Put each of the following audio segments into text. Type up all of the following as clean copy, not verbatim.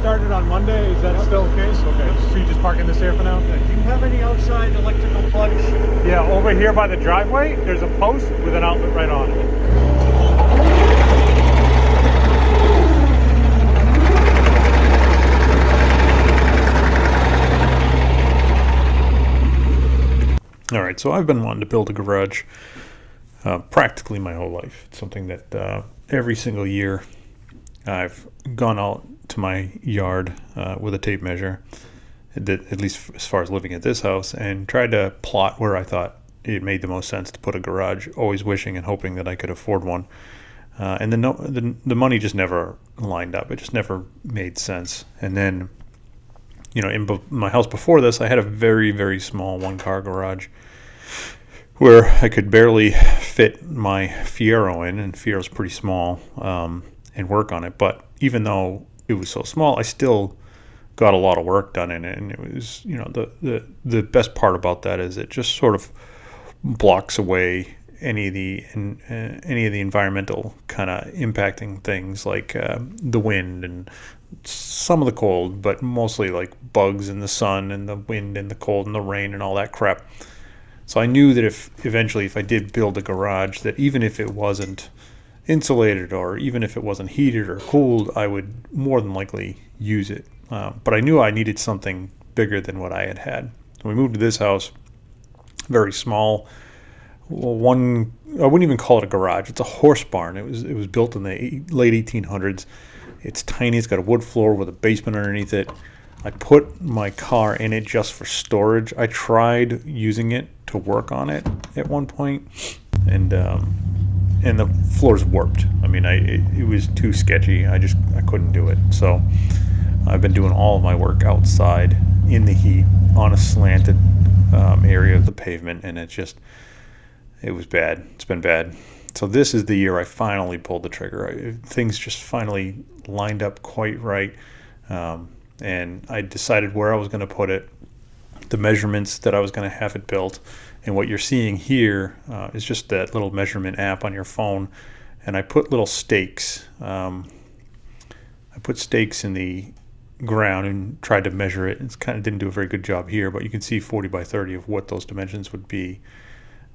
started on Monday. Is that still the case? Okay. So you just park in this here for now? Do you have any outside electrical plugs? Yeah, over here by the driveway, there's a post with an outlet right on it. All right, so I've been wanting to build a garage practically my whole life. It's something that every single year I've gone out to my yard with a tape measure, at least as far as living at this house, and tried to plot where I thought it made the most sense to put a garage, always wishing and hoping that I could afford one. And the money just never lined up. It just never made sense. And then, in my house before this, I had a very, very small one-car garage where I could barely fit my Fiero in, and Fiero's pretty small, and work on it. But even though it was so small, I still got a lot of work done in it. And it was, the best part about that is it just sort of blocks away any of the environmental kind of impacting things like the wind and some of the cold, but mostly like bugs and the sun and the wind and the cold and the rain and all that crap. So I knew that if I did build a garage, that even if it wasn't insulated or even if it wasn't heated or cooled, I would more than likely use it. But I knew I needed something bigger than what I had. So we moved to this house, very small. I wouldn't even call it a garage. It's a horse barn. It was built in the late 1800s. It's tiny. It's got a wood floor with a basement underneath it. I put my car in it just for storage. I tried using it to work on it at one point, and the floor's warped. I mean, it was too sketchy. I couldn't do it. So I've been doing all of my work outside in the heat on a slanted area of the pavement, and it was bad. It's been bad. So this is the year I finally pulled the trigger. Things just finally lined up quite right. And I decided where I was going to put it, the measurements that I was going to have it built. And what you're seeing here is just that little measurement app on your phone. And I put little stakes. I put stakes in the ground and tried to measure it. It kind of didn't do a very good job here, but you can see 40 by 30 of what those dimensions would be.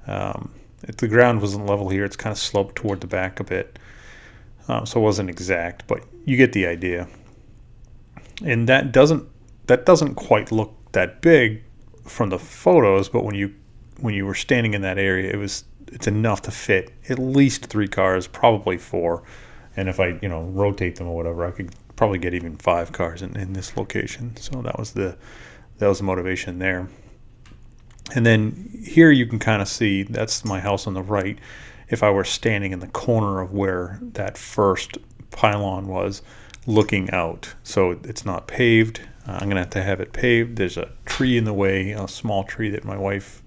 If the ground wasn't level here, it's kind of sloped toward the back a bit. So it wasn't exact, but you get the idea. And that doesn't quite look that big from the photos, but when you were standing in that area, it's enough to fit at least 3 cars, probably 4. And if I rotate them or whatever, I could probably get even 5 cars in this location. So that was the motivation there. And then here you can kind of see that's my house on the right. If I were standing in the corner of where that first pylon was, looking out. So it's not paved. I'm going to have it paved. There's a tree in the way, a small tree that my wife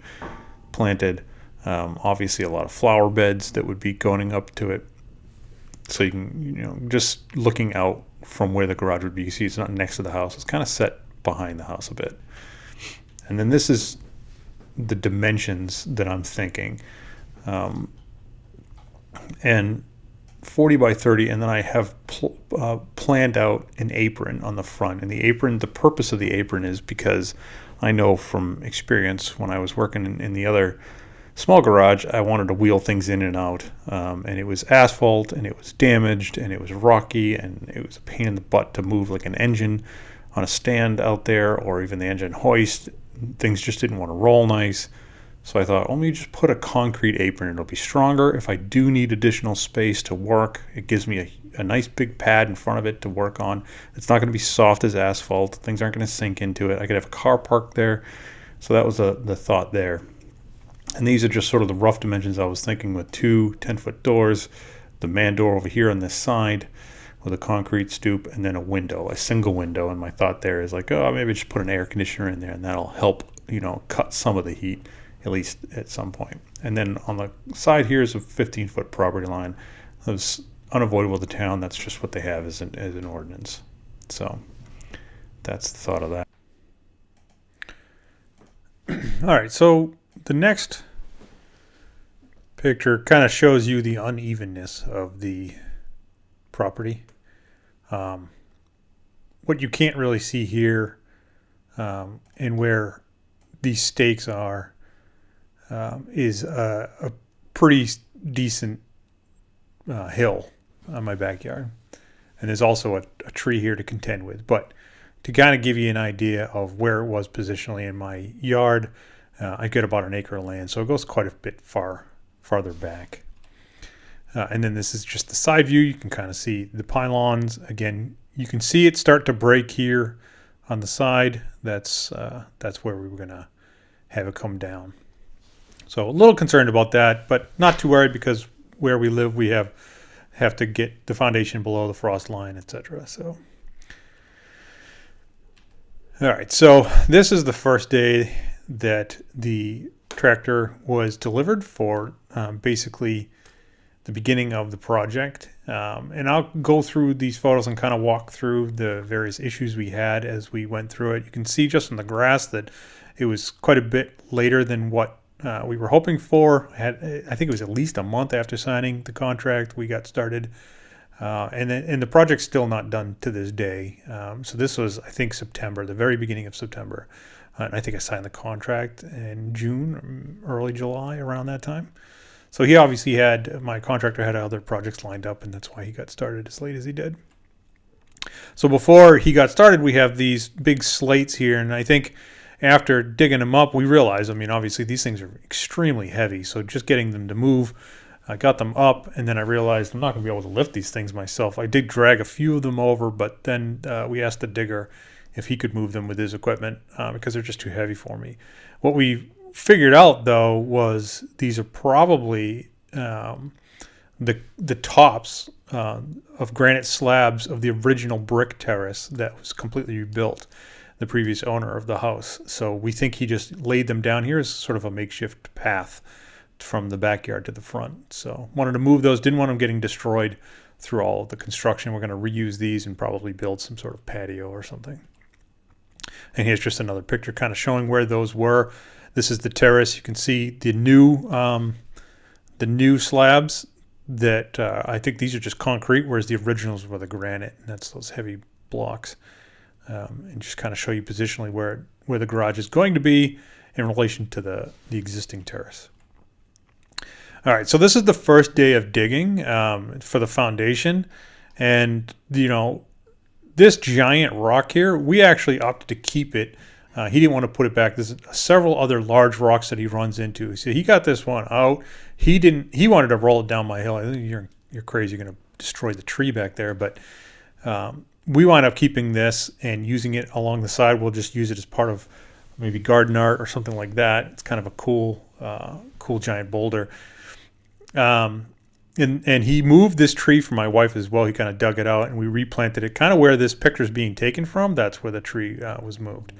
planted. Obviously a lot of flower beds that would be going up to it. So you can, just looking out from where the garage would be, you see it's not next to the house. It's kind of set behind the house a bit. And then this is the dimensions that I'm thinking. And 40 by 30, and then I have planned out an apron on the front. And the purpose of the apron is because I know from experience when I was working in the other small garage, I wanted to wheel things in and out. And it was asphalt, and it was damaged, and it was rocky, and it was a pain in the butt to move like an engine on a stand out there, or even the engine hoist. Things just didn't want to roll nice. So I thought, let me just put a concrete apron. It'll be stronger. If I do need additional space to work, it gives me a nice big pad in front of it to work on. It's not going to be soft as asphalt. Things aren't going to sink into it. I could have a car parked there. So that was the thought there. And these are just sort of the rough dimensions I was thinking, with 2 10-foot doors, the man door over here on this side with a concrete stoop, and then a single window. And my thought there is like, maybe just put an air conditioner in there, and that'll help, cut some of the heat, at least at some point. And then on the side here is a 15-foot property line. It's unavoidable to town. That's just what they have as an ordinance. So that's the thought of that. All right, so the next picture kind of shows you the unevenness of the property. what you can't really see here, and where these stakes are, is a pretty decent hill on my backyard. And there's also a tree here to contend with. But to kind of give you an idea of where it was positionally in my yard, I get about an acre of land, so it goes quite a bit farther back. And then this is just the side view. You can kind of see the pylons. Again, you can see it start to break here on the side. That's where we were going to have it come down. So a little concerned about that, but not too worried, because where we live, we have to get the foundation below the frost line, etc. So, all right. So this is the first day that the tractor was delivered for basically the beginning of the project. And I'll go through these photos and kind of walk through the various issues we had as we went through it. You can see just in the grass that it was quite a bit later than what we were hoping for. I think it was at least a month after signing the contract we got started. And the project's still not done to this day. So this was, I think, September, the very beginning of September. And I think I signed the contract in June, early July, around that time. So he obviously my contractor had other projects lined up, and that's why he got started as late as he did. So before he got started, we have these big slates here, and I think after digging them up, we realized, obviously these things are extremely heavy, so just getting them to move, I got them up, and then I realized I'm not going to be able to lift these things myself. I did drag a few of them over, but then we asked the digger if he could move them with his equipment because they're just too heavy for me. What we figured out, though, was these are probably the tops of granite slabs of the original brick terrace that was completely rebuilt, the previous owner of the house. So we think he just laid them down here as sort of a makeshift path from the backyard to the front. So wanted to move those, didn't want them getting destroyed through all of the construction. We're going to reuse these and probably build some sort of patio or something. And here's just another picture kind of showing where those were. This is the terrace. You can see the new slabs that I think these are just concrete, whereas the originals were the granite, and that's those heavy blocks. And just kind of show you positionally where the garage is going to be in relation to the existing terrace. All right, so this is the first day of digging for the foundation. And, this giant rock here, we actually opted to keep it. He didn't want to put it back. There's several other large rocks that he runs into. So he got this one out. He wanted to roll it down my hill. I think you're crazy. You're going to destroy the tree back there. But we wind up keeping this and using it along the side. We'll just use it as part of maybe garden art or something like that. It's kind of a cool giant boulder. And he moved this tree for my wife as well. He kind of dug it out and we replanted it kind of where this picture is being taken from. That's where the tree was moved.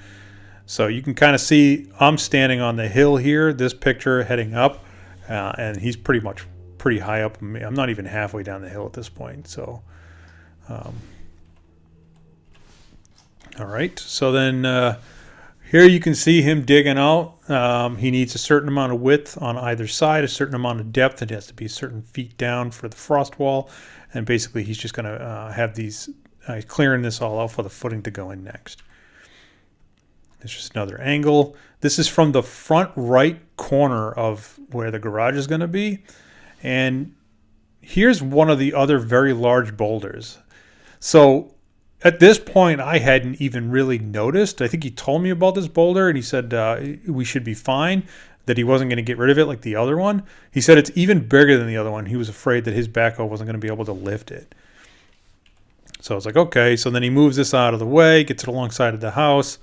So you can kind of see I'm standing on the hill here, this picture heading up, and he's pretty high up. I'm not even halfway down the hill at this point. So, all right. So then here you can see him digging out. He needs a certain amount of width on either side, a certain amount of depth. It has to be certain feet down for the frost wall. And basically he's just going to have these, clearing this all out for the footing to go in next. There's just another angle. This is from the front right corner of where the garage is going to be. And here's one of the other very large boulders. So at this point, I hadn't even really noticed. I think he told me about this boulder, and he said we should be fine, that he wasn't going to get rid of it like the other one. He said it's even bigger than the other one. He was afraid that his backhoe wasn't going to be able to lift it. So I was like, okay. So then he moves this out of the way, gets it alongside of the house,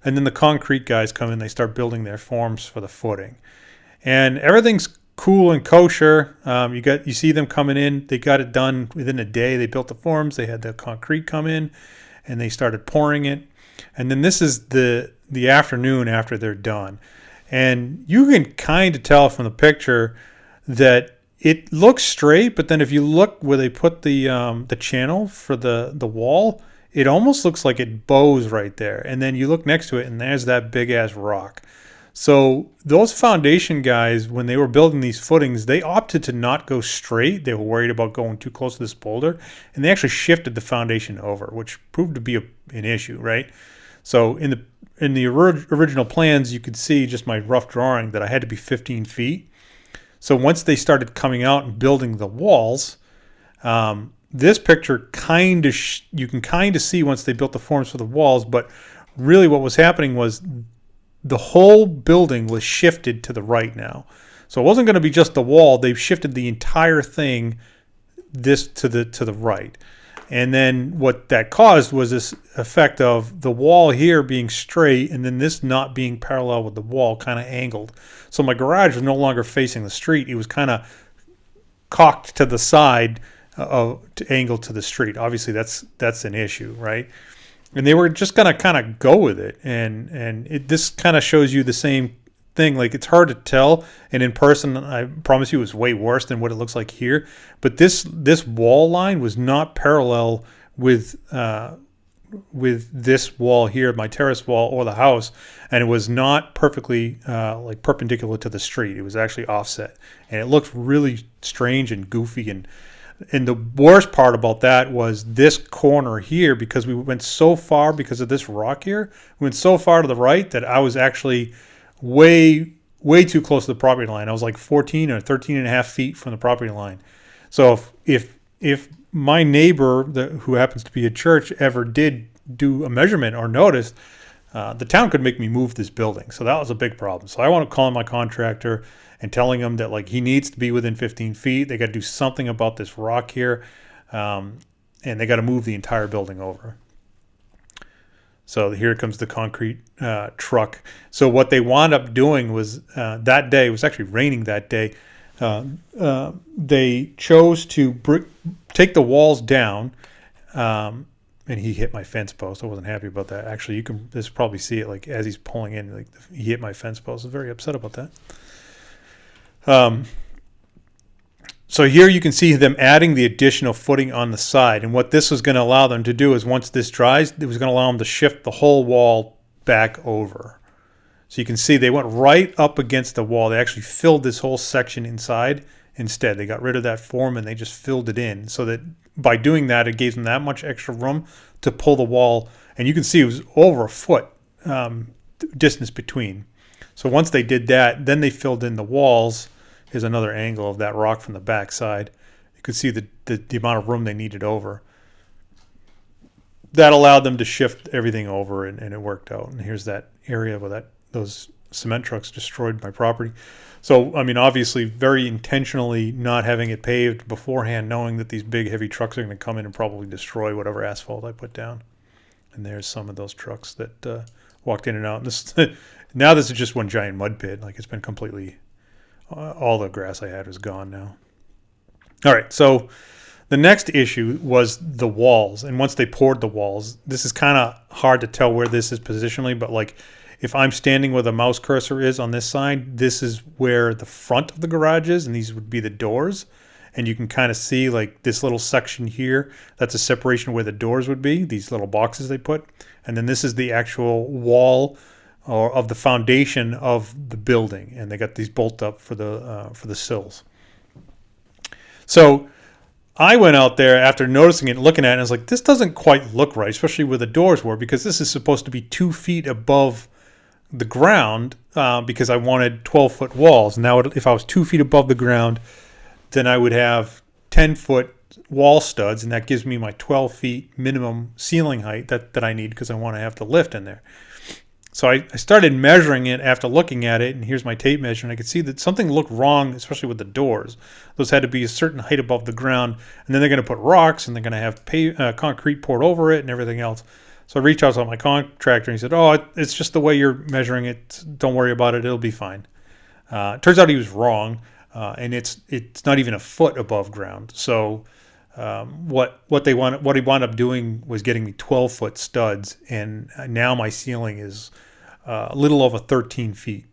and then the concrete guys come in. They start building their forms for the footing. And everything's cool and kosher. You see them coming in. They got it done within a day. They built the forms. They had the concrete come in, and they started pouring it. And then this is the afternoon after they're done, and you can kind of tell from the picture that it looks straight. But then if you look where they put the channel for the wall, it almost looks like it bows right there. And then you look next to it, and there's that big ass rock. So those foundation guys, when they were building these footings, they opted to not go straight. They were worried about going too close to this boulder, and they actually shifted the foundation over, which proved to be an issue, right? So in the original plans, you could see just my rough drawing that I had to be 15 feet. So once they started coming out and building the walls, this picture you can kind of see once they built the forms for the walls, but really what was happening was the whole building was shifted to the right now. So it wasn't going to be just the wall. They've shifted the entire thing to the right. And then what that caused was this effect of the wall here being straight and then this not being parallel with the wall, kind of angled. So my garage was no longer facing the street. It was kind of cocked to the side to angle to the street. Obviously, that's an issue, right? And they were just going to kind of go with it. And this kind of shows you the same thing. Like, it's hard to tell, and in person I promise you it was way worse than what it looks like here. But this wall line was not parallel with this wall here, my terrace wall, or the house, and it was not perfectly like perpendicular to the street. It was actually offset, and it looked really strange and goofy. And the worst part about that was this corner here, because we went so far because of this rock here. We went so far to the right that I was actually way too close to the property line. I was like 14 or 13 and a half feet from the property line. So if my neighbor, who happens to be a church, ever did do a measurement or noticed, the town could make me move this building. So that was a big problem. So I want to call my contractor and telling him that, like, he needs to be within 15 feet. They got to do something about this rock here, and they got to move the entire building over. So here comes the concrete truck. So what they wound up doing was that day, it was actually raining that day, they chose to take the walls down, and he hit my fence post. I wasn't happy about that. Actually, you can just probably see it, like, as he's pulling in, like, he hit my fence post. I was very upset about that. So here you can see them adding the additional footing on the side. And what this was going to allow them to do is, once this dries, it was going to allow them to shift the whole wall back over. So you can see they went right up against the wall. They actually filled this whole section inside instead. They got rid of that form and they just filled it in. So that by doing that, it gave them that much extra room to pull the wall. And you can see it was over a foot distance between. So once they did that, then they filled in the walls. Here's another angle of that rock from the back side. You could see the amount of room they needed over. That allowed them to shift everything over, and it worked out. And here's that area where those cement trucks destroyed my property. So, I mean, obviously, very intentionally not having it paved beforehand, knowing that these big, heavy trucks are going to come in and probably destroy whatever asphalt I put down. And there's some of those trucks that walked in and out. And now this is just one giant mud pit. Like, it's been completely... all the grass I had was gone now. All right, so the next issue was the walls. And once they poured the walls, this is kind of hard to tell where this is positionally, but, like, if I'm standing where the mouse cursor is on this side, this is where the front of the garage is, and these would be the doors. And you can kind of see, like, this little section here, that's a separation where the doors would be, these little boxes they put. And then this is the actual wall or of the foundation of the building, and they got these bolt up for the sills. So I went out there after noticing it, looking at it, and I was like, this doesn't quite look right, especially where the doors were, because this is supposed to be 2 feet above the ground, because I wanted 12-foot walls. Now, if I was 2 feet above the ground, then I would have 10-foot wall studs, and that gives me my 12 feet minimum ceiling height that I need, because I want to have the lift in there. So I started measuring it after looking at it, and here's my tape measure, and I could see that something looked wrong, especially with the doors. Those had to be a certain height above the ground, and then they're going to put rocks, and they're going to have concrete poured over it and everything else. So I reached out to my contractor, and he said, it's just the way you're measuring it. Don't worry about it. It'll be fine. Turns out he was wrong, and it's not even a foot above ground. So what he wound up doing was getting me 12-foot studs, and now my ceiling is a little over 13 feet.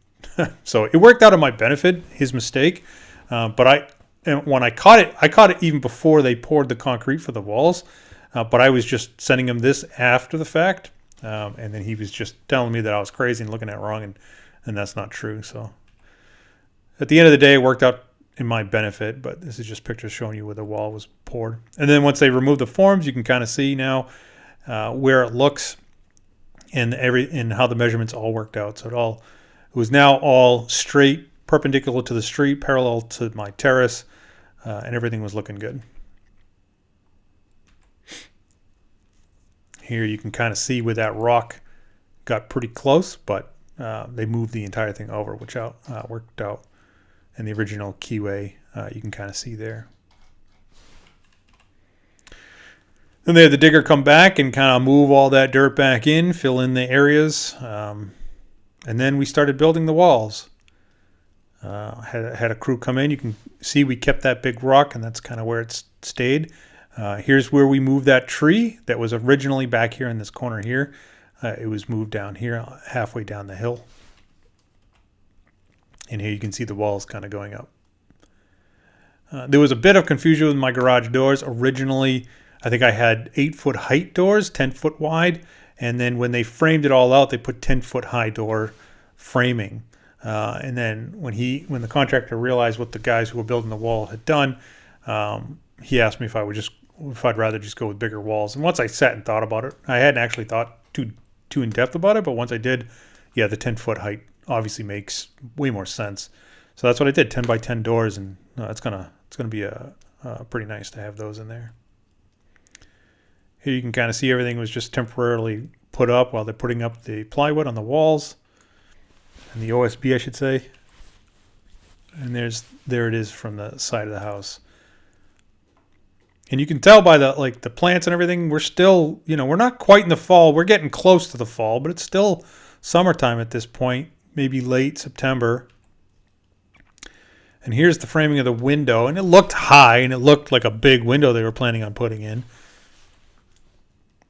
So it worked out in my benefit, his mistake. But when I caught it even before they poured the concrete for the walls. But I was just sending him this after the fact, and then he was just telling me that I was crazy and looking at it wrong. And and that's not true. So at the end of the day, it worked out in my benefit, but this is just pictures showing you where the wall was poured. And then once they remove the forms, you can kind of see now where it looks and how the measurements all worked out. So it was now all straight, perpendicular to the street, parallel to my terrace, and everything was looking good. Here you can kind of see where that rock got pretty close, but they moved the entire thing over, which worked out. And the original keyway, you can kind of see there. Then they had the digger come back and kind of move all that dirt back in, fill in the areas. And then we started building the walls. Had a crew come in. You can see we kept that big rock, and that's kind of where it stayed. Here's where we moved that tree that was originally back here in this corner here. It was moved down here, halfway down the hill. And here you can see the walls kind of going up. There was a bit of confusion with my garage doors. Originally, I think I had 8-foot height doors, 10-foot wide. And then when they framed it all out, they put 10-foot high door framing. And then when the contractor realized what the guys who were building the wall had done, he asked me if I'd rather just go with bigger walls. And once I sat and thought about it, I hadn't actually thought too in depth about it, but once I did, yeah, the 10-foot height obviously makes way more sense. So that's what I did, 10 by 10 doors, and it's gonna be pretty nice to have those in there. Here you can kind of see everything was just temporarily put up while they're putting up the plywood on the walls, and the OSB, I should say. And there it is from the side of the house. And you can tell by the plants and everything, we're still, we're not quite in the fall. We're getting close to the fall, but it's still summertime at this point, maybe late September. And here's the framing of the window, and it looked high, and it looked like a big window they were planning on putting in.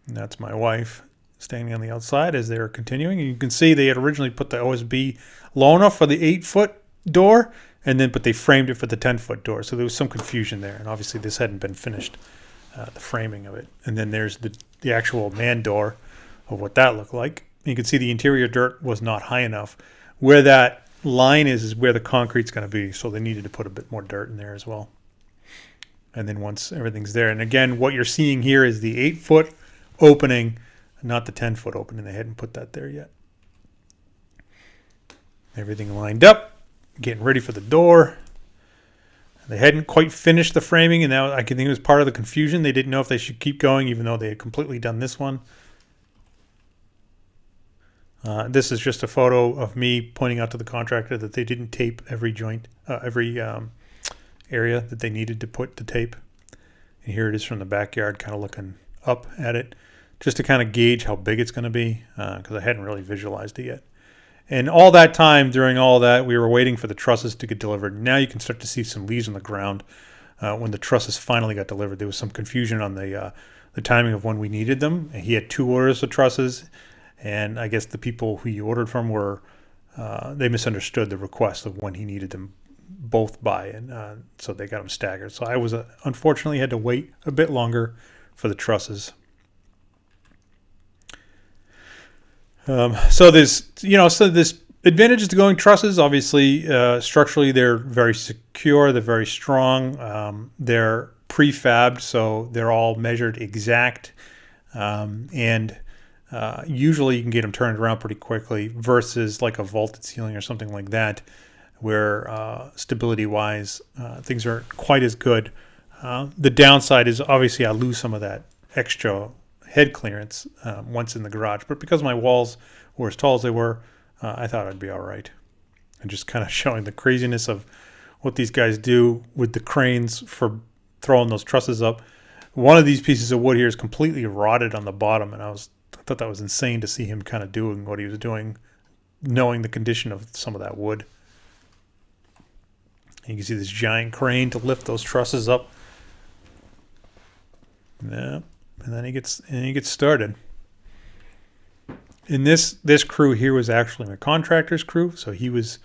And that's my wife standing on the outside as they were continuing. And you can see they had originally put the OSB low enough for the 8-foot door, but they framed it for the 10-foot door. So there was some confusion there, and obviously this hadn't been finished, the framing of it. And then there's the actual man door of what that looked like. You can see the interior dirt was not high enough. Where that line is where the concrete's going to be, so they needed to put a bit more dirt in there as well. And then once everything's there, and again, what you're seeing here is the 8-foot opening, not the 10-foot opening. They hadn't put that there yet. Everything lined up, getting ready for the door. They hadn't quite finished the framing, and I think it was part of the confusion. They didn't know if they should keep going, even though they had completely done this one. This is just a photo of me pointing out to the contractor that they didn't tape every joint, every area that they needed to put the tape. And here it is from the backyard, kind of looking up at it, just to kind of gauge how big it's going to be, because I hadn't really visualized it yet. And all that time, during all that, we were waiting for the trusses to get delivered. Now you can start to see some leaves on the ground. When the trusses finally got delivered, there was some confusion on the timing of when we needed them. He had 2 orders of trusses, and I guess the people who he ordered from they misunderstood the request of when he needed them both by, and so they got them staggered. So I was unfortunately had to wait a bit longer for the trusses. So there's advantages to going trusses. Obviously, structurally they're very secure. They're very strong. They're prefabbed, so they're all measured exact, and usually you can get them turned around pretty quickly versus like a vaulted ceiling or something like that, where stability-wise things aren't quite as good. The downside is obviously I lose some of that extra head clearance once in the garage, but because my walls were as tall as they were, I thought I'd be all right. And just kind of showing the craziness of what these guys do with the cranes for throwing those trusses up. One of these pieces of wood here is completely rotted on the bottom, and I thought that was insane to see him kind of doing what he was doing, knowing the condition of some of that wood. And you can see this giant crane to lift those trusses up. Yeah, and then he gets started. And this crew here was actually my contractor's crew, so he was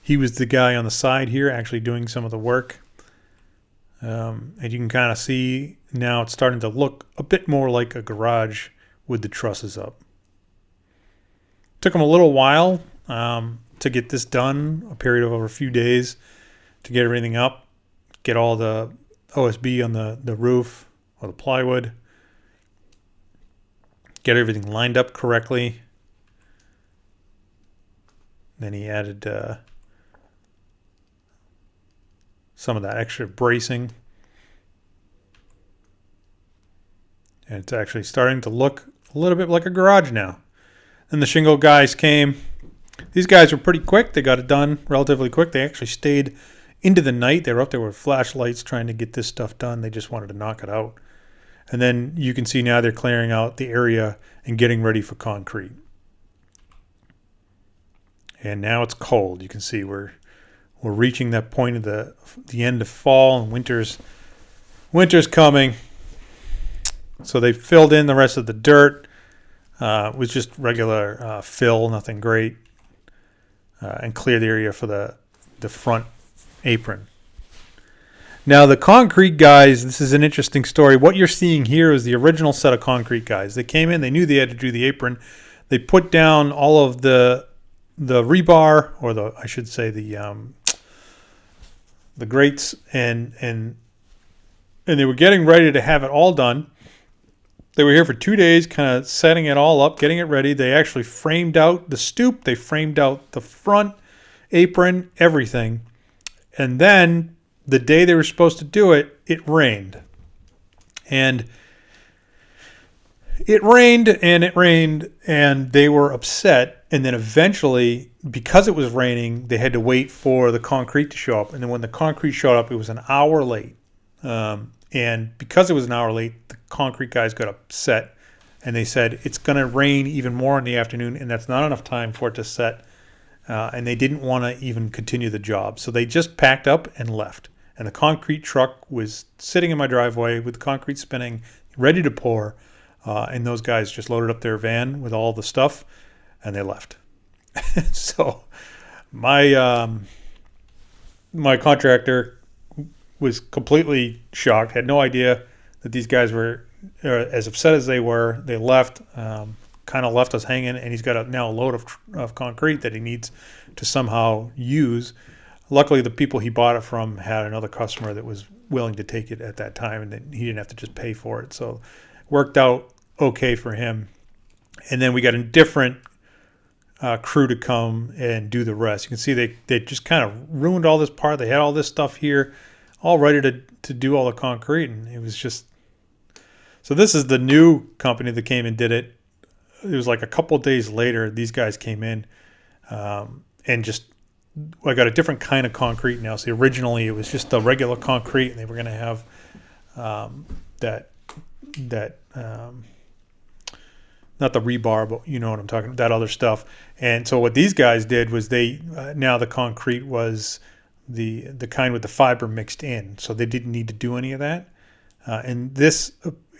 the guy on the side here actually doing some of the work. And you can kind of see now it's starting to look a bit more like a garage with the trusses up. Took him a little while, to get this done, a period of over a few days to get everything up, get all the OSB on the roof or the plywood, get everything lined up correctly. Then he added some of that extra bracing. And it's actually starting to look a little bit like a garage now. Then the shingle guys came. These guys were pretty quick. They got it done relatively quick. They actually stayed into the night. They were up there with flashlights trying to get this stuff done. They just wanted to knock it out. And then you can see now they're clearing out the area and getting ready for concrete. And now it's cold. You can see we're reaching that point of the end of fall, and winter's coming. So they filled in the rest of the dirt. It was just regular fill, nothing great, and cleared the area for the front apron. Now the concrete guys, this is an interesting story. What you're seeing here is the original set of concrete guys. They came in, they knew they had to do the apron. They put down all of the rebar, or I should say the grates, and they were getting ready to have it all done. They were here for 2 days, kind of setting it all up, getting it ready. They actually framed out the stoop. They framed out the front apron, everything. And then the day they were supposed to do it, it rained. And it rained and it rained, and they were upset. And then eventually, because it was raining, they had to wait for the concrete to show up. And then when the concrete showed up, it was an hour late. And because it was an hour late, the concrete guys got upset, and they said it's going to rain even more in the afternoon, and that's not enough time for it to set. And they didn't want to even continue the job. So they just packed up and left. And the concrete truck was sitting in my driveway with the concrete spinning, ready to pour. And those guys just loaded up their van with all the stuff, and they left. So my contractor was completely shocked, had no idea that these guys were as upset as they were. They left, kind of left us hanging, and he's got now a load of concrete that he needs to somehow use. Luckily, the people he bought it from had another customer that was willing to take it at that time, and then he didn't have to just pay for it. So it worked out okay for him. And then we got a different crew to come and do the rest. You can see they just kind of ruined all this part. They had all this stuff here, all ready to do all the concrete, and it was just... So this is the new company that came and did it. It was like a couple of days later, these guys came in, and just... I got a different kind of concrete now. See, originally it was just the regular concrete, and they were going to have that not the rebar, but you know what I'm talking about, that other stuff. And so what these guys did was they now the concrete was the kind with the fiber mixed in, so they didn't need to do any of that. And this,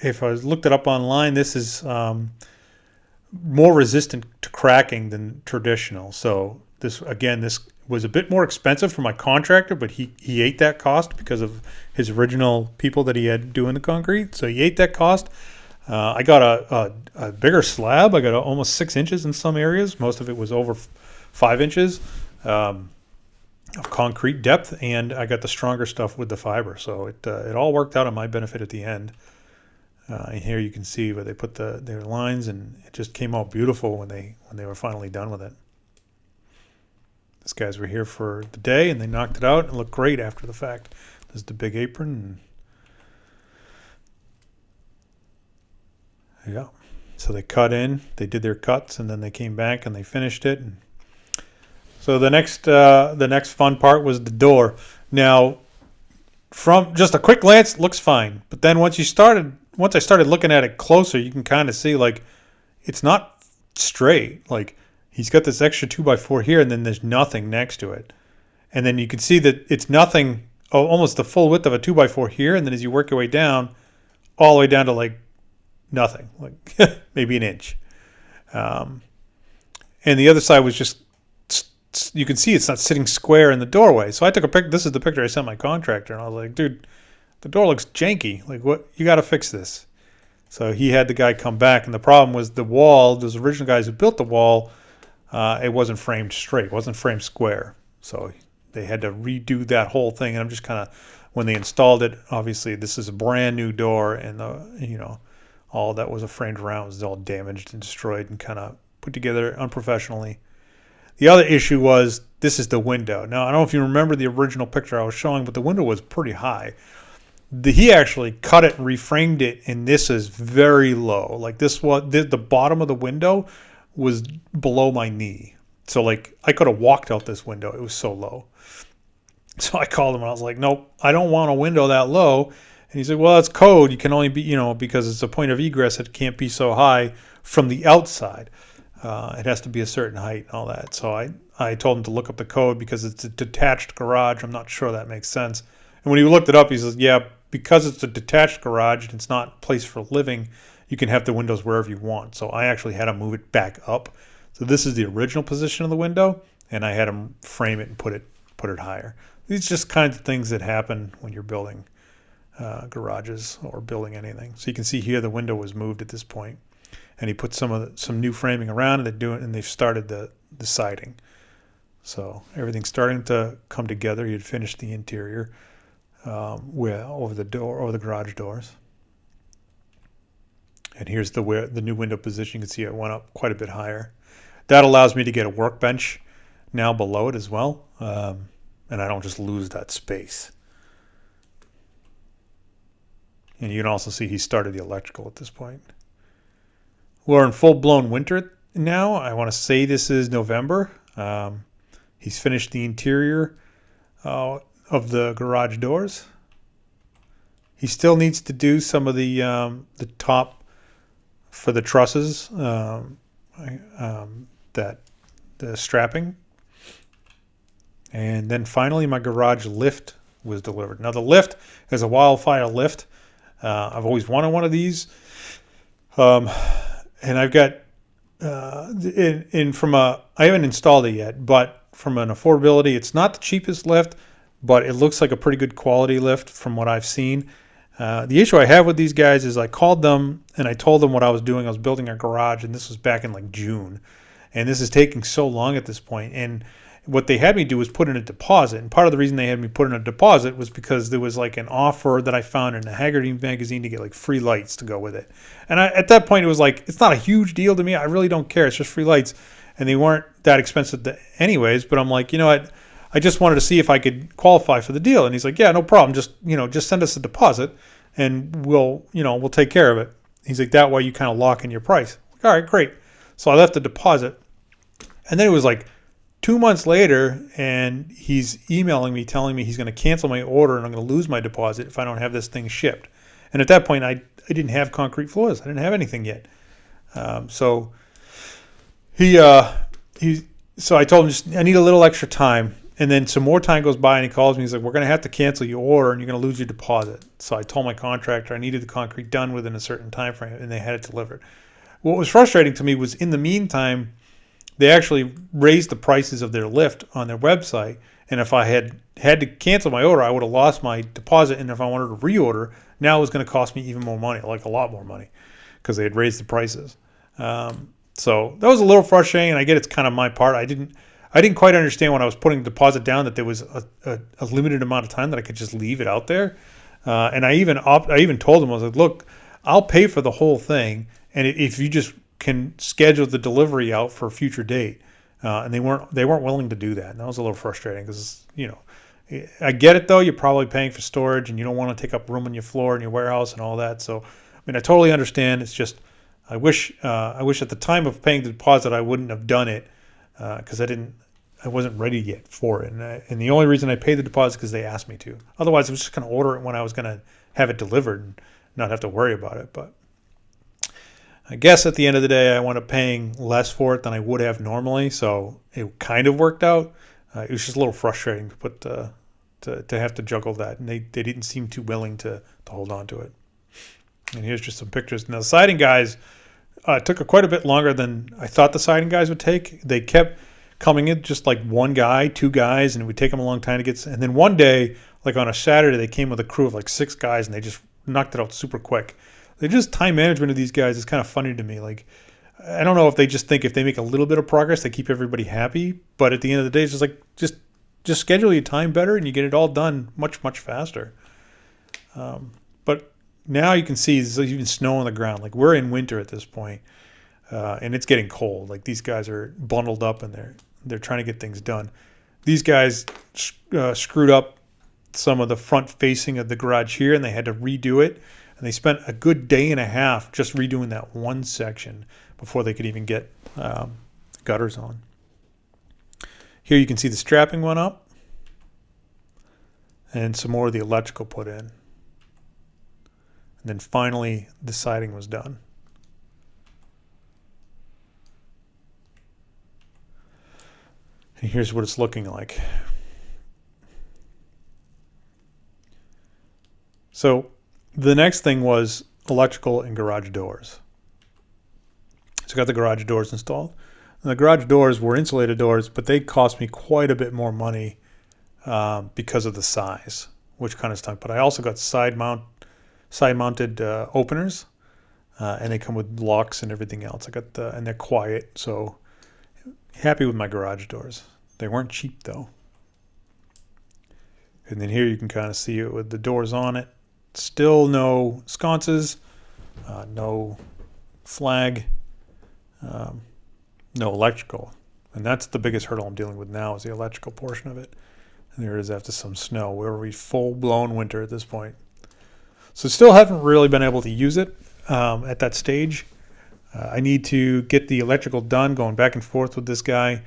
if I looked it up online, this is more resistant to cracking than traditional. So this was a bit more expensive for my contractor, but he ate that cost because of his original people that he had doing the concrete. So he ate that cost. I got a bigger slab. I got almost 6 inches in some areas. Most of it was over 5 inches of concrete depth, and I got the stronger stuff with the fiber. So it all worked out on my benefit at the end. And here you can see where they put their lines, and it just came out beautiful when they were finally done with it. These guys were here for the day, and they knocked it out and looked great after the fact. There's the big apron. Yeah. So they cut in, they did their cuts, and then they came back and they finished it. And so the next fun part was the door. Now, from just a quick glance, it looks fine. But then once I started looking at it closer, you can kind of see like it's not straight. Like he's got this extra 2x4 here, and then there's nothing next to it. And then you can see that it's nothing, almost the full width of a 2x4 here. And then as you work your way down, all the way down to like nothing, like maybe an inch. And the other side was just, you can see it's not sitting square in the doorway. So I took a picture. This is the picture I sent my contractor, and I was like, dude, the door looks janky. Like, what? You got to fix this. So he had the guy come back, and the problem was the wall. Those original guys who built the wall it wasn't framed straight, it wasn't framed square. So they had to redo that whole thing. And I'm just kind of, when they installed it, obviously this is a brand new door, and all that was framed around was all damaged and destroyed and kind of put together unprofessionally. The other issue was, this is the window. Now, I don't know if you remember the original picture I was showing, but the window was pretty high. He actually cut it and reframed it, and this is very low. Like this was, the bottom of the window was below my knee. So like I could have walked out this window. It was so low. So I called him and I was like, nope, I don't want a window that low. And he said, well, that's code. You can only be, because it's a point of egress, it can't be so high from the outside. It has to be a certain height and all that. So I told him to look up the code because it's a detached garage. I'm not sure that makes sense. And when he looked it up, he says, yeah, because it's a detached garage and it's not a place for living, you can have the windows wherever you want. So I actually had to move it back up. So this is the original position of the window, and I had him frame it and put it higher. These are just kinds of things that happen when you're building garages or building anything. So you can see here the window was moved at this point, and he put some new framing around it, and they've started the siding. So everything's starting to come together. He had finished the interior over the garage doors. And here's the new window position. You can see it went up quite a bit higher. That allows me to get a workbench now below it as well, and I don't just lose that space. And you can also see he started the electrical at this point. We're in full-blown winter now. I want to say this is November. He's finished the interior of the garage doors. He still needs to do some of the top for the trusses, the strapping. And then finally my garage lift was delivered. Now the lift is a wildfire lift. I've always wanted one of these. And I've got, I haven't installed it yet, but from an affordability, it's not the cheapest lift, but it looks like a pretty good quality lift from what I've seen. The issue I have with these guys is I called them and I told them what I was doing. I was building a garage, and this was back in like June. And this is taking so long at this point. And what they had me do was put in a deposit. And part of the reason they had me put in a deposit was because there was like an offer that I found in the Haggerty magazine to get like free lights to go with it. And at that point, it was like, it's not a huge deal to me. I really don't care. It's just free lights. And they weren't that expensive anyways. But I'm like, you know what? I just wanted to see if I could qualify for the deal. And he's like, yeah, no problem. Just send us a deposit and we'll take care of it. He's like, that way you kind of lock in your price. Like, all right, great. So I left the deposit. And then it was like 2 months later, and he's emailing me telling me he's going to cancel my order and I'm going to lose my deposit if I don't have this thing shipped. And at that point, I didn't have concrete floors. I didn't have anything yet. So I told him, I need a little extra time. And then some more time goes by and he calls me. He's like, we're going to have to cancel your order and you're going to lose your deposit. So I told my contractor I needed the concrete done within a certain time frame, and they had it delivered. What was frustrating to me was, in the meantime, they actually raised the prices of their lift on their website. And if I had to cancel my order, I would have lost my deposit. And if I wanted to reorder, now it was going to cost me even more money, like a lot more money, because they had raised the prices. So that was a little frustrating, and I get it's kind of my part. I didn't quite understand when I was putting the deposit down that there was a limited amount of time that I could just leave it out there. And I even told them, I was like, look, I'll pay for the whole thing, and if you just can schedule the delivery out for a future date. And they weren't willing to do that. And that was a little frustrating because, I get it though. You're probably paying for storage and you don't want to take up room on your floor in your warehouse and all that. So, I mean, I totally understand. It's just, I wish at the time of paying the deposit, I wouldn't have done it because I wasn't ready yet for it. And the only reason I paid the deposit is because they asked me to. Otherwise, I was just going to order it when I was going to have it delivered and not have to worry about it. But I guess at the end of the day, I wound up paying less for it than I would have normally, so it kind of worked out. It was just a little frustrating to have to juggle that, and they didn't seem too willing to hold on to it. And here's just some pictures. Now, the siding guys took quite a bit longer than I thought the siding guys would take. They kept coming in just like one guy, two guys, and it would take them a long time to get. And then one day, like on a Saturday, they came with a crew of like 6 guys, and they just knocked it out super quick. They just time management of these guys is kind of funny to me. Like, I don't know if they just think if they make a little bit of progress, they keep everybody happy. But at the end of the day, it's just like just schedule your time better, and you get it all done much faster. But now you can see there's even snow on the ground. Like we're in winter at this point, and it's getting cold. Like these guys are bundled up and they're trying to get things done. These guys screwed up some of the front facing of the garage here, and they had to redo it. And they spent a good day and a half just redoing that one section before they could even get gutters on. Here you can see the strapping went up and some more of the electrical put in. And then finally the siding was done. And here's what it's looking like. So the next thing was electrical and garage doors. So I got the garage doors installed. And the garage doors were insulated doors, but they cost me quite a bit more money because of the size, which kind of stunk. But I also got side-mounted openers, and they come with locks and everything else. And they're quiet, so happy with my garage doors. They weren't cheap though. And then here you can kind of see it with the doors on it. Still no sconces, no flag, no electrical. And that's the biggest hurdle I'm dealing with now is the electrical portion of it. And there it is after some snow. We're full-blown winter at this point. So still haven't really been able to use it at that stage. I need to get the electrical done, going back and forth with this guy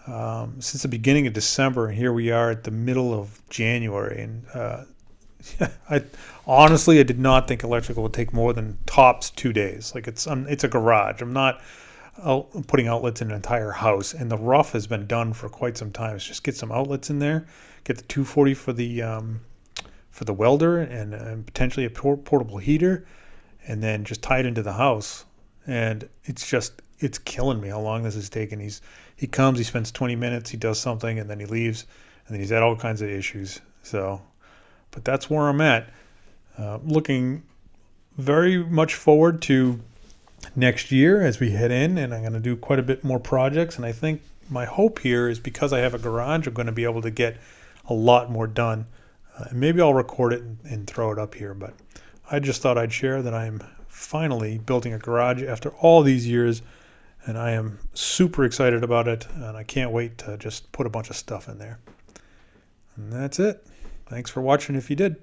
since the beginning of December. And here we are at the middle of January. And I did not think electrical would take more than tops 2 days. Like it's a garage. I'm not putting outlets in an entire house, and the rough has been done for quite some time. It's just get some outlets in there, get the 240 for the welder, and potentially a portable heater, and then just tie it into the house. And it's killing me how long this is taking. He comes, he spends 20 minutes, he does something, and then he leaves, and then he's had all kinds of issues. So. But that's where I'm at. Looking very much forward to next year as we head in, and I'm going to do quite a bit more projects. And I think my hope here is because I have a garage, I'm going to be able to get a lot more done. And maybe I'll record it and throw it up here. But I just thought I'd share that I'm finally building a garage after all these years, and I am super excited about it. And I can't wait to just put a bunch of stuff in there. And that's it. Thanks for watching if you did.